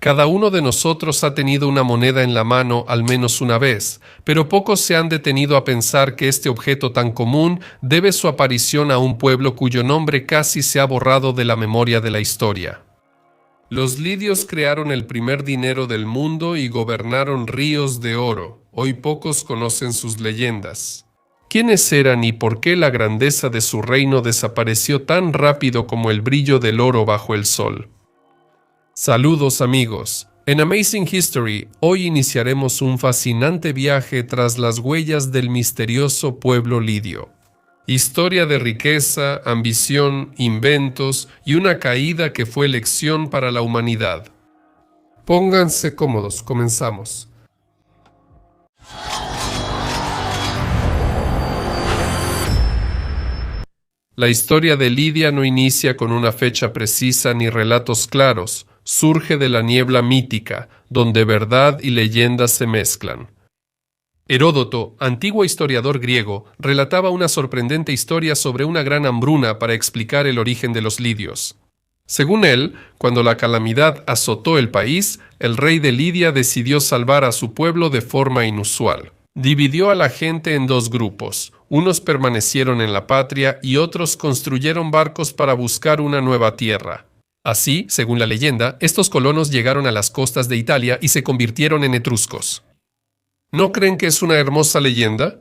Cada uno de nosotros ha tenido una moneda en la mano al menos una vez, pero pocos se han detenido a pensar que este objeto tan común debe su aparición a un pueblo cuyo nombre casi se ha borrado de la memoria de la historia. Los lidios crearon el primer dinero del mundo y gobernaron ríos de oro. Hoy pocos conocen sus leyendas. ¿Quiénes eran y por qué la grandeza de su reino desapareció tan rápido como el brillo del oro bajo el sol? Saludos amigos. En Amazing History, hoy iniciaremos un fascinante viaje tras las huellas del misterioso pueblo lidio. Historia de riqueza, ambición, inventos y una caída que fue lección para la humanidad. Pónganse cómodos, comenzamos. La historia de Lidia no inicia con una fecha precisa ni relatos claros. Surge de la niebla mítica, donde verdad y leyenda se mezclan. Heródoto, antiguo historiador griego, relataba una sorprendente historia sobre una gran hambruna para explicar el origen de los lidios. Según él, cuando la calamidad azotó el país, el rey de Lidia decidió salvar a su pueblo de forma inusual. Dividió a la gente en dos grupos. Unos permanecieron en la patria y otros construyeron barcos para buscar una nueva tierra. Así, según la leyenda, estos colonos llegaron a las costas de Italia y se convirtieron en etruscos. ¿No creen que es una hermosa leyenda?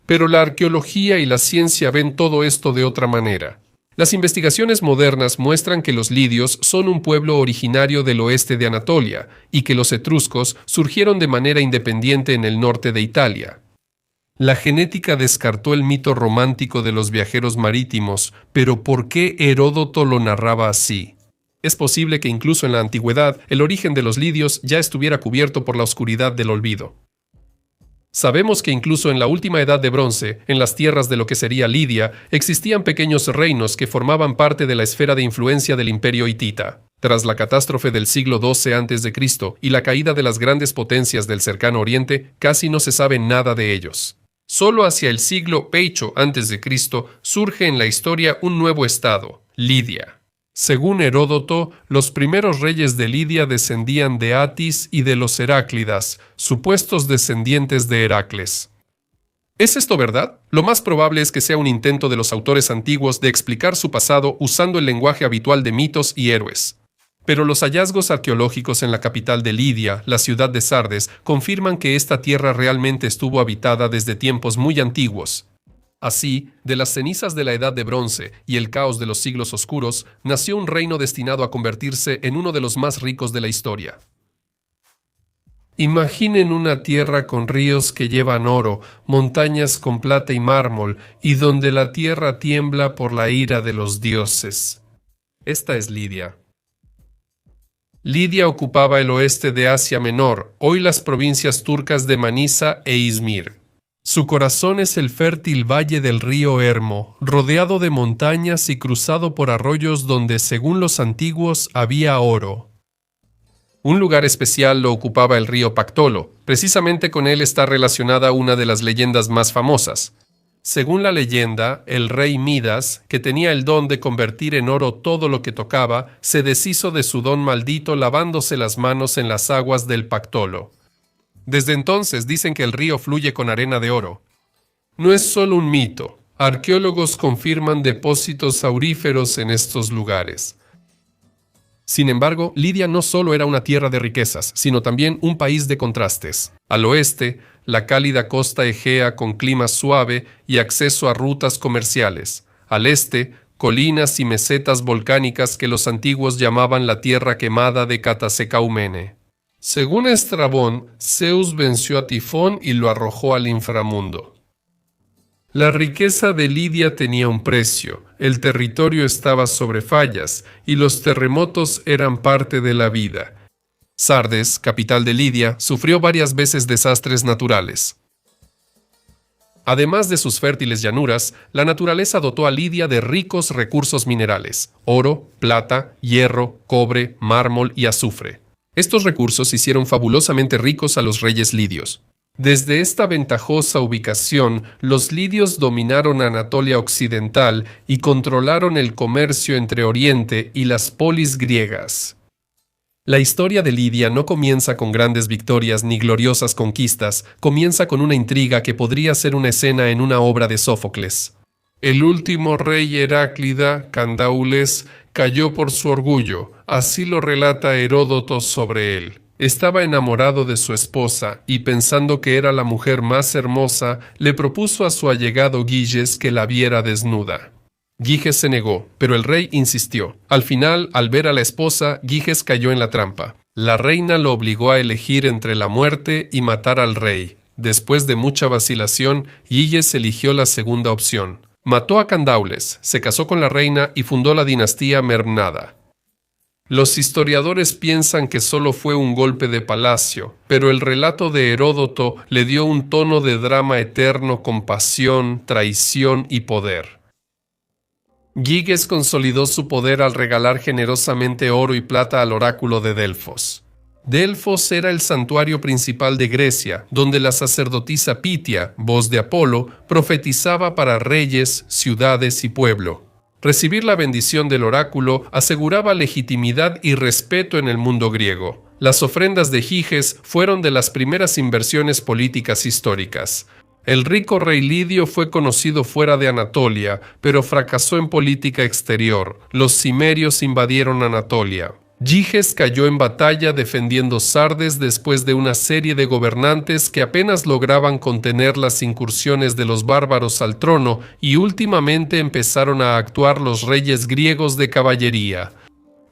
Pero la arqueología y la ciencia ven todo esto de otra manera. Las investigaciones modernas muestran que los lidios son un pueblo originario del oeste de Anatolia y que los etruscos surgieron de manera independiente en el norte de Italia. La genética descartó el mito romántico de los viajeros marítimos, pero ¿por qué Heródoto lo narraba así? Es posible que incluso en la antigüedad el origen de los lidios ya estuviera cubierto por la oscuridad del olvido. Sabemos que incluso en la última edad de bronce, en las tierras de lo que sería Lidia, existían pequeños reinos que formaban parte de la esfera de influencia del imperio hitita. Tras la catástrofe del siglo XII a.C. y la caída de las grandes potencias del cercano oriente, casi no se sabe nada de ellos. Solo hacia el siglo VIII a.C. surge en la historia un nuevo estado, Lidia. Según Heródoto, los primeros reyes de Lidia descendían de Atis y de los Heráclidas, supuestos descendientes de Heracles. ¿Es esto verdad? Lo más probable es que sea un intento de los autores antiguos de explicar su pasado usando el lenguaje habitual de mitos y héroes. Pero los hallazgos arqueológicos en la capital de Lidia, la ciudad de Sardes, confirman que esta tierra realmente estuvo habitada desde tiempos muy antiguos. Así, de las cenizas de la Edad de Bronce y el caos de los siglos oscuros, nació un reino destinado a convertirse en uno de los más ricos de la historia. Imaginen una tierra con ríos que llevan oro, montañas con plata y mármol, y donde la tierra tiembla por la ira de los dioses. Esta es Lidia. Lidia ocupaba el oeste de Asia Menor, hoy las provincias turcas de Manisa e Izmir. Su corazón es el fértil valle del río Hermo, rodeado de montañas y cruzado por arroyos donde, según los antiguos, había oro. Un lugar especial lo ocupaba el río Pactolo. Precisamente con él está relacionada una de las leyendas más famosas. Según la leyenda, el rey Midas, que tenía el don de convertir en oro todo lo que tocaba, se deshizo de su don maldito lavándose las manos en las aguas del Pactolo. Desde entonces dicen que el río fluye con arena de oro. No es solo un mito. Arqueólogos confirman depósitos auríferos en estos lugares. Sin embargo, Lidia no solo era una tierra de riquezas, sino también un país de contrastes. Al oeste, la cálida costa egea con clima suave y acceso a rutas comerciales. Al este, colinas y mesetas volcánicas que los antiguos llamaban la tierra quemada de Catasecaumene. Según Estrabón, Zeus venció a Tifón y lo arrojó al inframundo. La riqueza de Lidia tenía un precio, el territorio estaba sobre fallas y los terremotos eran parte de la vida. Sardes, capital de Lidia, sufrió varias veces desastres naturales. Además de sus fértiles llanuras, la naturaleza dotó a Lidia de ricos recursos minerales: oro, plata, hierro, cobre, mármol y azufre. Estos recursos hicieron fabulosamente ricos a los reyes lidios. Desde esta ventajosa ubicación, los lidios dominaron Anatolia occidental y controlaron el comercio entre Oriente y las polis griegas. La historia de Lidia no comienza con grandes victorias ni gloriosas conquistas, comienza con una intriga que podría ser una escena en una obra de Sófocles. El último rey Heráclida, Candaules, cayó por su orgullo, así lo relata Heródoto sobre él. Estaba enamorado de su esposa y pensando que era la mujer más hermosa, le propuso a su allegado Giges que la viera desnuda. Giges se negó, pero el rey insistió. Al final, al ver a la esposa, Giges cayó en la trampa. La reina lo obligó a elegir entre la muerte y matar al rey. Después de mucha vacilación, Giges eligió la segunda opción. Mató a Candaules, se casó con la reina y fundó la dinastía Memnada. Los historiadores piensan que solo fue un golpe de palacio, pero el relato de Heródoto le dio un tono de drama eterno con pasión, traición y poder. Giges consolidó su poder al regalar generosamente oro y plata al oráculo de Delfos. Delfos era el santuario principal de Grecia, donde la sacerdotisa Pitia, voz de Apolo, profetizaba para reyes, ciudades y pueblo. Recibir la bendición del oráculo aseguraba legitimidad y respeto en el mundo griego. Las ofrendas de Giges fueron de las primeras inversiones políticas históricas. El rico rey Lidio fue conocido fuera de Anatolia, pero fracasó en política exterior. Los cimerios invadieron Anatolia. Giges cayó en batalla defendiendo Sardes después de una serie de gobernantes que apenas lograban contener las incursiones de los bárbaros al trono y últimamente empezaron a actuar los reyes griegos de caballería.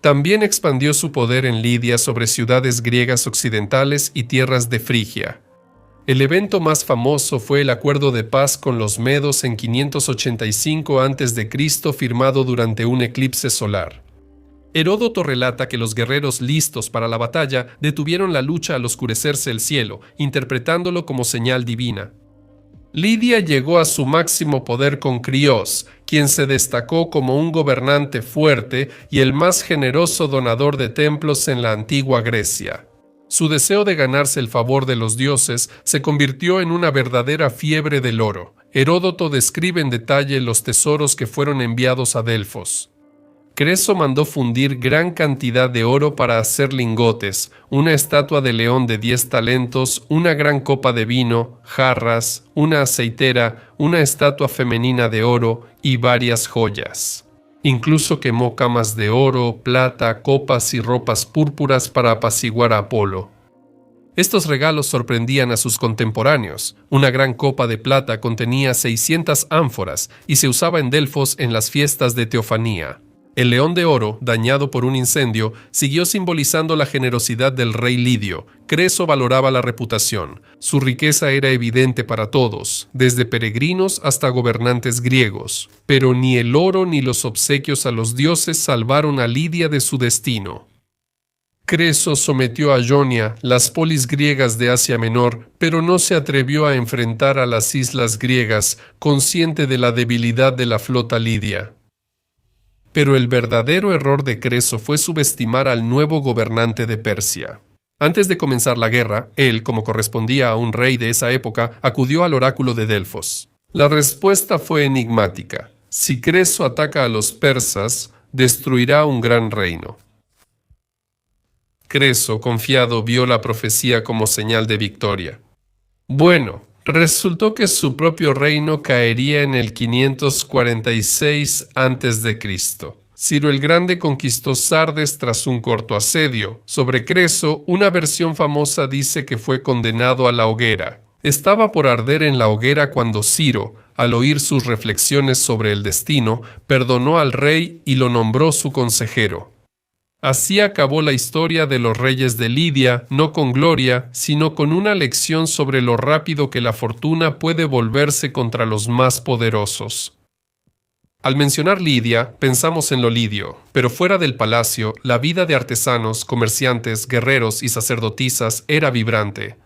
También expandió su poder en Lidia sobre ciudades griegas occidentales y tierras de Frigia. El evento más famoso fue el acuerdo de paz con los medos en 585 a.C. firmado durante un eclipse solar. Heródoto relata que los guerreros listos para la batalla detuvieron la lucha al oscurecerse el cielo, interpretándolo como señal divina. Lidia llegó a su máximo poder con Crios, quien se destacó como un gobernante fuerte y el más generoso donador de templos en la antigua Grecia. Su deseo de ganarse el favor de los dioses se convirtió en una verdadera fiebre del oro. Heródoto describe en detalle los tesoros que fueron enviados a Delfos. Creso mandó fundir gran cantidad de oro para hacer lingotes, una estatua de león de 10 talentos, una gran copa de vino, jarras, una aceitera, una estatua femenina de oro y varias joyas. Incluso quemó camas de oro, plata, copas y ropas púrpuras para apaciguar a Apolo. Estos regalos sorprendían a sus contemporáneos. Una gran copa de plata contenía 600 ánforas y se usaba en Delfos en las fiestas de Teofanía. El león de oro, dañado por un incendio, siguió simbolizando la generosidad del rey Lidio. Creso valoraba la reputación. Su riqueza era evidente para todos, desde peregrinos hasta gobernantes griegos. Pero ni el oro ni los obsequios a los dioses salvaron a Lidia de su destino. Creso sometió a Jonia, las polis griegas de Asia Menor, pero no se atrevió a enfrentar a las islas griegas, consciente de la debilidad de la flota lidia. Pero el verdadero error de Creso fue subestimar al nuevo gobernante de Persia. Antes de comenzar la guerra, él, como correspondía a un rey de esa época, acudió al oráculo de Delfos. La respuesta fue enigmática. Si Creso ataca a los persas, destruirá un gran reino. Creso, confiado, vio la profecía como señal de victoria. Bueno, resultó que su propio reino caería en el 546 a.C. Ciro el Grande conquistó Sardes tras un corto asedio. Sobre Creso, una versión famosa dice que fue condenado a la hoguera. Estaba por arder en la hoguera cuando Ciro, al oír sus reflexiones sobre el destino, perdonó al rey y lo nombró su consejero. Así acabó la historia de los reyes de Lidia, no con gloria, sino con una lección sobre lo rápido que la fortuna puede volverse contra los más poderosos. Al mencionar Lidia, pensamos en lo lidio, pero fuera del palacio, la vida de artesanos, comerciantes, guerreros y sacerdotisas era vibrante.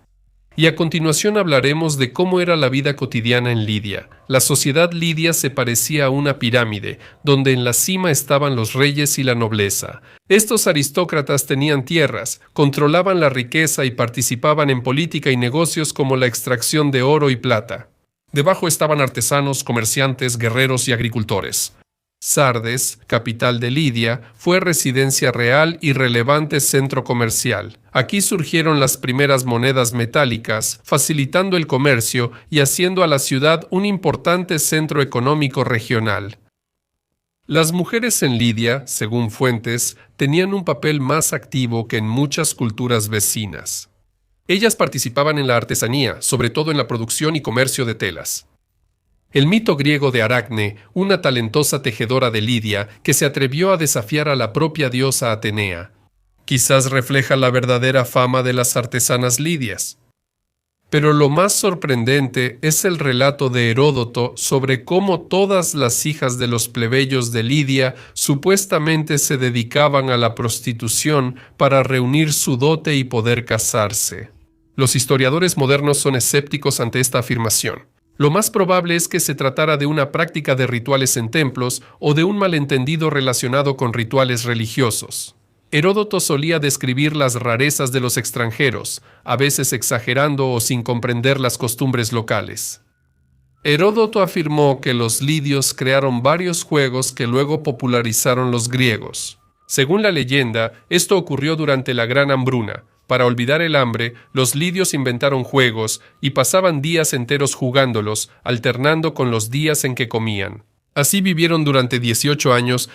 Y a continuación hablaremos de cómo era la vida cotidiana en Lidia. La sociedad lidia se parecía a una pirámide, donde en la cima estaban los reyes y la nobleza. Estos aristócratas tenían tierras, controlaban la riqueza y participaban en política y negocios como la extracción de oro y plata. Debajo estaban artesanos, comerciantes, guerreros y agricultores. Sardes, capital de Lidia, fue residencia real y relevante centro comercial. Aquí surgieron las primeras monedas metálicas, facilitando el comercio y haciendo a la ciudad un importante centro económico regional. Las mujeres en Lidia, según fuentes, tenían un papel más activo que en muchas culturas vecinas. Ellas participaban en la artesanía, sobre todo en la producción y comercio de telas. El mito griego de Aracne, una talentosa tejedora de Lidia que se atrevió a desafiar a la propia diosa Atenea, quizás refleja la verdadera fama de las artesanas lidias. Pero lo más sorprendente es el relato de Heródoto sobre cómo todas las hijas de los plebeyos de Lidia supuestamente se dedicaban a la prostitución para reunir su dote y poder casarse. Los historiadores modernos son escépticos ante esta afirmación. Lo más probable es que se tratara de una práctica de rituales en templos o de un malentendido relacionado con rituales religiosos. Heródoto solía describir las rarezas de los extranjeros, a veces exagerando o sin comprender las costumbres locales. Heródoto afirmó que los lidios crearon varios juegos que luego popularizaron los griegos. Según la leyenda, esto ocurrió durante la Gran Hambruna. Para olvidar el hambre, los lidios inventaron juegos y pasaban días enteros jugándolos, alternando con los días en que comían. Así vivieron durante 18 años.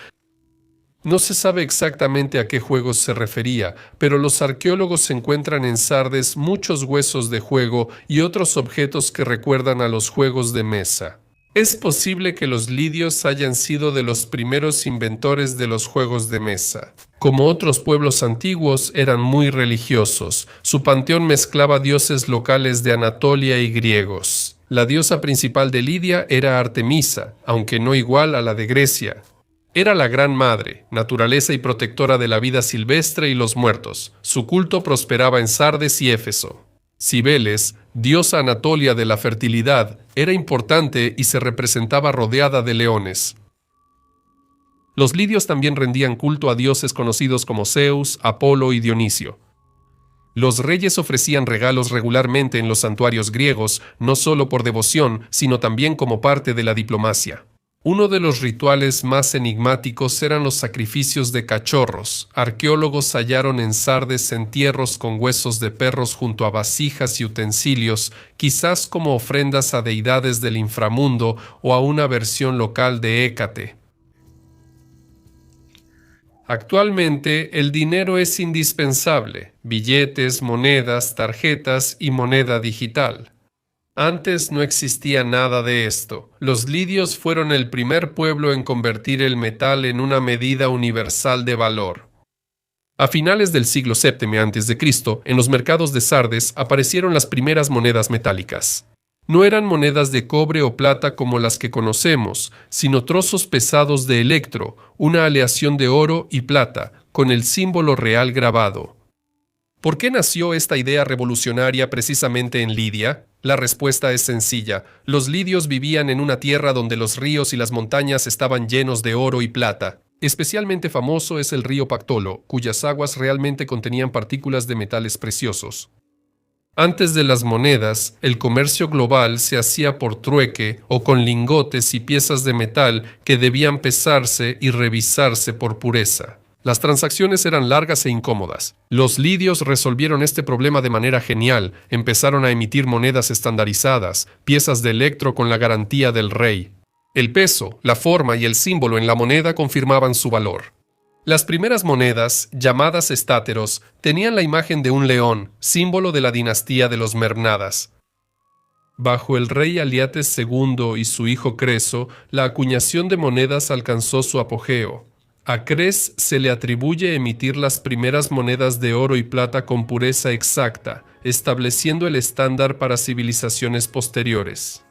No se sabe exactamente a qué juegos se refería, pero los arqueólogos encuentran en Sardes muchos huesos de juego y otros objetos que recuerdan a los juegos de mesa. Es posible que los lidios hayan sido de los primeros inventores de los juegos de mesa. Como otros pueblos antiguos, eran muy religiosos. Su panteón mezclaba dioses locales de Anatolia y griegos. La diosa principal de Lidia era Artemisa, aunque no igual a la de Grecia. Era la Gran Madre, naturaleza y protectora de la vida silvestre y los muertos. Su culto prosperaba en Sardes y Éfeso. Cibeles, diosa Anatolia de la fertilidad, era importante y se representaba rodeada de leones. Los lidios también rendían culto a dioses conocidos como Zeus, Apolo y Dionisio. Los reyes ofrecían regalos regularmente en los santuarios griegos, no solo por devoción, sino también como parte de la diplomacia. Uno de los rituales más enigmáticos eran los sacrificios de cachorros. Arqueólogos hallaron en Sardes entierros con huesos de perros junto a vasijas y utensilios, quizás como ofrendas a deidades del inframundo o a una versión local de Hécate. Actualmente, el dinero es indispensable: billetes, monedas, tarjetas y moneda digital. Antes no existía nada de esto. Los lidios fueron el primer pueblo en convertir el metal en una medida universal de valor. A finales del siglo VII a.C., en los mercados de Sardes aparecieron las primeras monedas metálicas. No eran monedas de cobre o plata como las que conocemos, sino trozos pesados de electro, una aleación de oro y plata, con el símbolo real grabado. ¿Por qué nació esta idea revolucionaria precisamente en Lidia? La respuesta es sencilla. Los lidios vivían en una tierra donde los ríos y las montañas estaban llenos de oro y plata. Especialmente famoso es el río Pactolo, cuyas aguas realmente contenían partículas de metales preciosos. Antes de las monedas, el comercio global se hacía por trueque o con lingotes y piezas de metal que debían pesarse y revisarse por pureza. Las transacciones eran largas e incómodas. Los lidios resolvieron este problema de manera genial. Empezaron a emitir monedas estandarizadas, piezas de electro con la garantía del rey. El peso, la forma y el símbolo en la moneda confirmaban su valor. Las primeras monedas, llamadas estáteros, tenían la imagen de un león, símbolo de la dinastía de los Memnadas. Bajo el rey Aliates II y su hijo Creso, la acuñación de monedas alcanzó su apogeo. A Cres se le atribuye emitir las primeras monedas de oro y plata con pureza exacta, estableciendo el estándar para civilizaciones posteriores.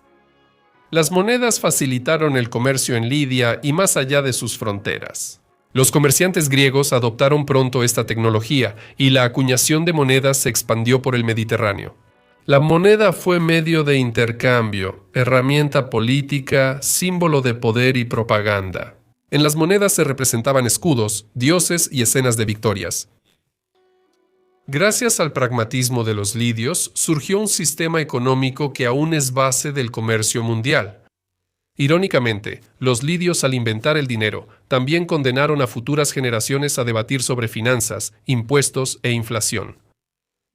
Las monedas facilitaron el comercio en Lidia y más allá de sus fronteras. Los comerciantes griegos adoptaron pronto esta tecnología y la acuñación de monedas se expandió por el Mediterráneo. La moneda fue medio de intercambio, herramienta política, símbolo de poder y propaganda. En las monedas se representaban escudos, dioses y escenas de victorias. Gracias al pragmatismo de los lidios, surgió un sistema económico que aún es base del comercio mundial. Irónicamente, los lidios al inventar el dinero también condenaron a futuras generaciones a debatir sobre finanzas, impuestos e inflación.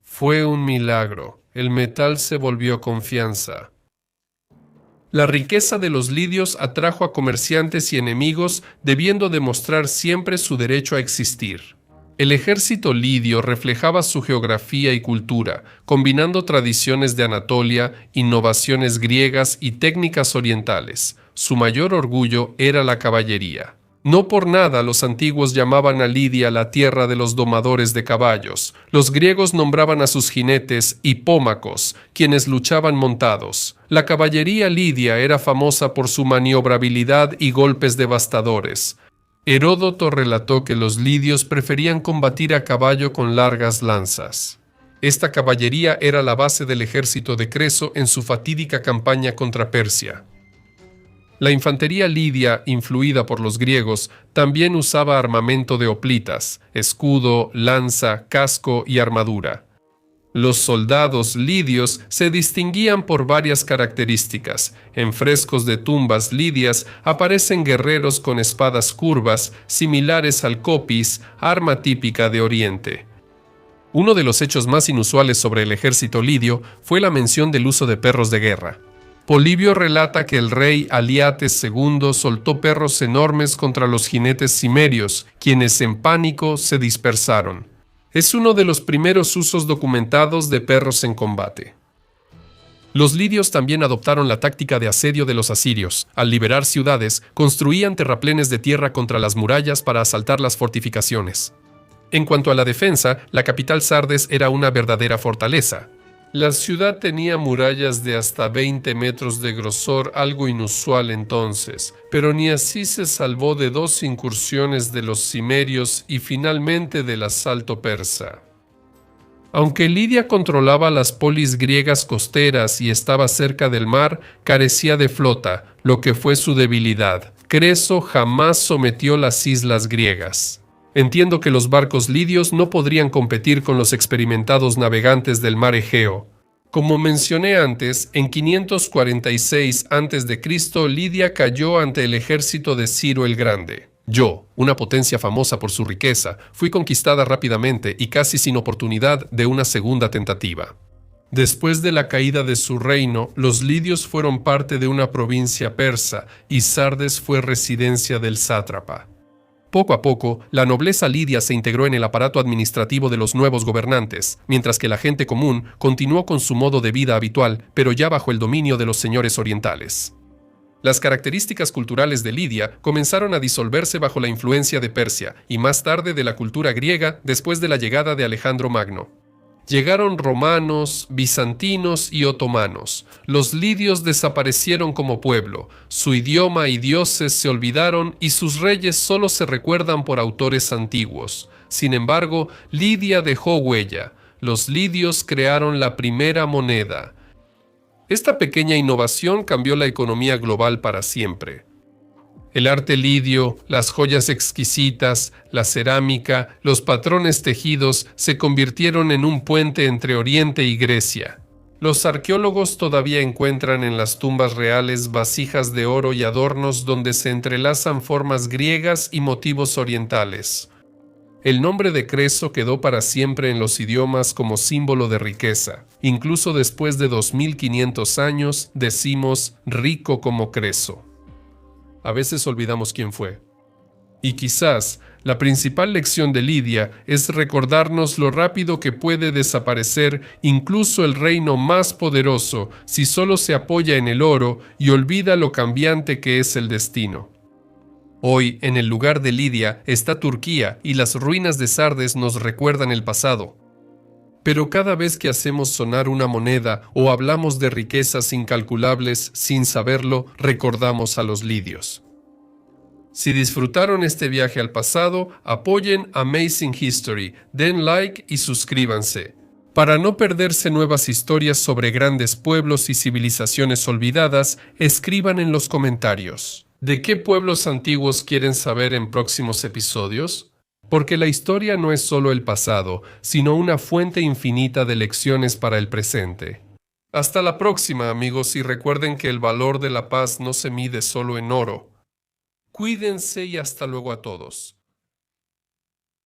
Fue un milagro. El metal se volvió confianza. La riqueza de los lidios atrajo a comerciantes y enemigos, debiendo demostrar siempre su derecho a existir. El ejército lidio reflejaba su geografía y cultura, combinando tradiciones de Anatolia, innovaciones griegas y técnicas orientales. Su mayor orgullo era la caballería. No por nada los antiguos llamaban a Lidia la tierra de los domadores de caballos. Los griegos nombraban a sus jinetes hipómacos, quienes luchaban montados. La caballería lidia era famosa por su maniobrabilidad y golpes devastadores. Heródoto relató que los lidios preferían combatir a caballo con largas lanzas. Esta caballería era la base del ejército de Creso en su fatídica campaña contra Persia. La infantería lidia, influida por los griegos, también usaba armamento de hoplitas, escudo, lanza, casco y armadura. Los soldados lidios se distinguían por varias características. En frescos de tumbas lidias aparecen guerreros con espadas curvas, similares al copis, arma típica de Oriente. Uno de los hechos más inusuales sobre el ejército lidio fue la mención del uso de perros de guerra. Polibio relata que el rey Aliates II soltó perros enormes contra los jinetes cimerios, quienes en pánico se dispersaron. Es uno de los primeros usos documentados de perros en combate. Los lidios también adoptaron la táctica de asedio de los asirios. Al liberar ciudades, construían terraplenes de tierra contra las murallas para asaltar las fortificaciones. En cuanto a la defensa, la capital Sardes era una verdadera fortaleza. La ciudad tenía murallas de hasta 20 metros de grosor, algo inusual entonces, pero ni así se salvó de 2 incursiones de los cimerios y finalmente del asalto persa. Aunque Lidia controlaba las polis griegas costeras y estaba cerca del mar, carecía de flota, lo que fue su debilidad. Creso jamás sometió las islas griegas. Entiendo que los barcos lidios no podrían competir con los experimentados navegantes del mar Egeo. Como mencioné antes, en 546 a.C., Lidia cayó ante el ejército de Ciro el Grande. Yo, una potencia famosa por su riqueza, fui conquistada rápidamente y casi sin oportunidad de una segunda tentativa. Después de la caída de su reino, los lidios fueron parte de una provincia persa y Sardes fue residencia del sátrapa. Poco a poco, la nobleza lidia se integró en el aparato administrativo de los nuevos gobernantes, mientras que la gente común continuó con su modo de vida habitual, pero ya bajo el dominio de los señores orientales. Las características culturales de Lidia comenzaron a disolverse bajo la influencia de Persia y más tarde de la cultura griega después de la llegada de Alejandro Magno. Llegaron romanos, bizantinos y otomanos. Los lidios desaparecieron como pueblo, su idioma y dioses se olvidaron y sus reyes solo se recuerdan por autores antiguos. Sin embargo, Lidia dejó huella. Los lidios crearon la primera moneda. Esta pequeña innovación cambió la economía global para siempre. El arte lidio, las joyas exquisitas, la cerámica, los patrones tejidos se convirtieron en un puente entre Oriente y Grecia. Los arqueólogos todavía encuentran en las tumbas reales vasijas de oro y adornos donde se entrelazan formas griegas y motivos orientales. El nombre de Creso quedó para siempre en los idiomas como símbolo de riqueza. Incluso después de 2500 años, decimos rico como Creso. A veces olvidamos quién fue. Y quizás la principal lección de Lidia es recordarnos lo rápido que puede desaparecer incluso el reino más poderoso si solo se apoya en el oro y olvida lo cambiante que es el destino. Hoy, en el lugar de Lidia, está Turquía y las ruinas de Sardes nos recuerdan el pasado. Pero cada vez que hacemos sonar una moneda o hablamos de riquezas incalculables sin saberlo, recordamos a los lidios. Si disfrutaron este viaje al pasado, apoyen Amazing History, den like y suscríbanse. Para no perderse nuevas historias sobre grandes pueblos y civilizaciones olvidadas, escriban en los comentarios. ¿De qué pueblos antiguos quieren saber en próximos episodios? Porque la historia no es solo el pasado, sino una fuente infinita de lecciones para el presente. Hasta la próxima, amigos, y recuerden que el valor de la paz no se mide solo en oro. Cuídense y hasta luego a todos.